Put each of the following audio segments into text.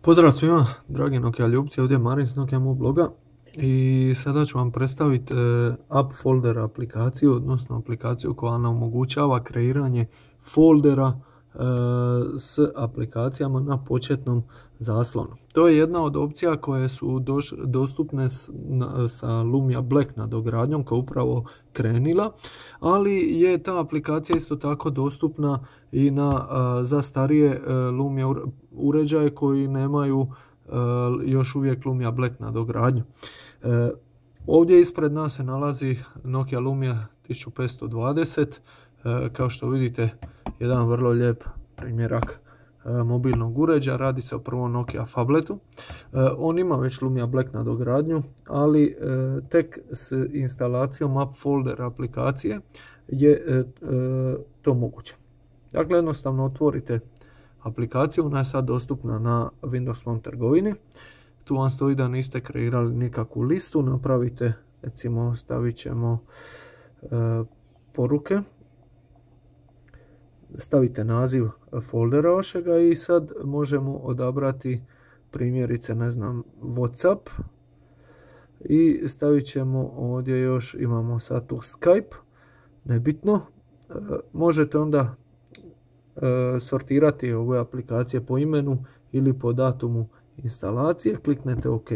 Pozdrav svima, dragi Nokia ljubci, ovdje je Marin s Nokia Mog bloga i sada ću vam predstaviti App Folder aplikaciju, odnosno aplikaciju koja nam omogućava kreiranje foldera s aplikacijama na početnom zaslonu. To je jedna od opcija koje su dostupne sa Lumia Black nadogradnjom koja je upravo krenila, ali je ta aplikacija isto tako dostupna i za starije Lumia uređaje koji nemaju još uvijek Lumia Black nadogradnju. Ovdje ispred nas se nalazi Nokia Lumia 1520, kao što vidite jedan vrlo lijep primjerak mobilnog uređaja. Radi se o prvom Nokia Phabletu. On ima već Lumia Black nadogradnju, ali tek s instalacijom App Folder aplikacije je to moguće. Dakle, jednostavno otvorite aplikaciju, ona je sad dostupna na Windows Phone trgovini. Tu vam stoji da niste kreirali nikakvu listu, napravite, recimo stavit ćemo poruke, stavite naziv foldera vašega i sad možemo odabrati primjerice, ne znam, WhatsApp i stavit ćemo ovdje još, imamo sad tu Skype, nebitno. Možete onda sortirati ove aplikacije po imenu ili po datumu instalacije, kliknete OK.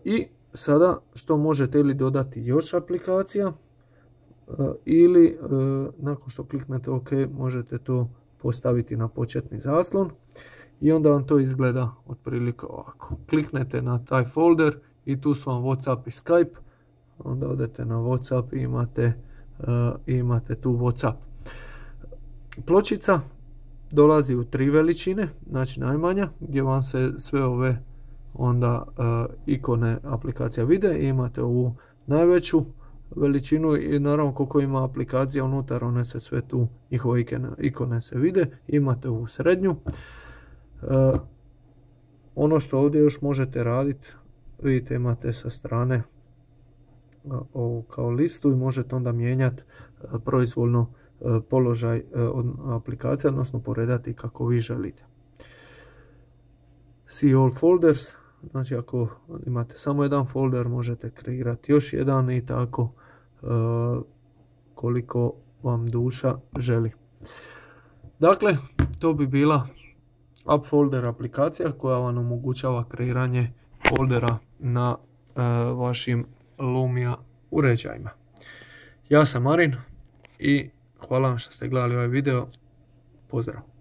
I sada što možete ili dodati još aplikacija ili nakon što kliknete OK možete to postaviti na početni zaslon i onda vam to izgleda otprilike ovako. Kliknete na taj folder i tu su vam WhatsApp i Skype, onda odete na WhatsApp i imate tu WhatsApp. Pločica dolazi u 3 veličine, znači najmanja, gdje vam se sve ove onda ikone aplikacija vide. Imate ovu najveću veličinu i naravno koliko ima aplikacija unutar, one se sve tu, njihove ikone se vide. Imate ovu srednju. Ono što ovdje još možete raditi, vidite imate sa strane ovu kao listu i možete onda mijenjati proizvoljno položaj aplikacije, odnosno poredati kako vi želite. See all folders, znači ako imate samo jedan folder možete kreirati još jedan i tako koliko vam duša želi. Dakle, to bi bila App Folder aplikacija koja vam omogućava kreiranje foldera na vašim Lumia uređajima. Ja sam Marin i hvala vam što ste gledali ovaj video. Pozdrav!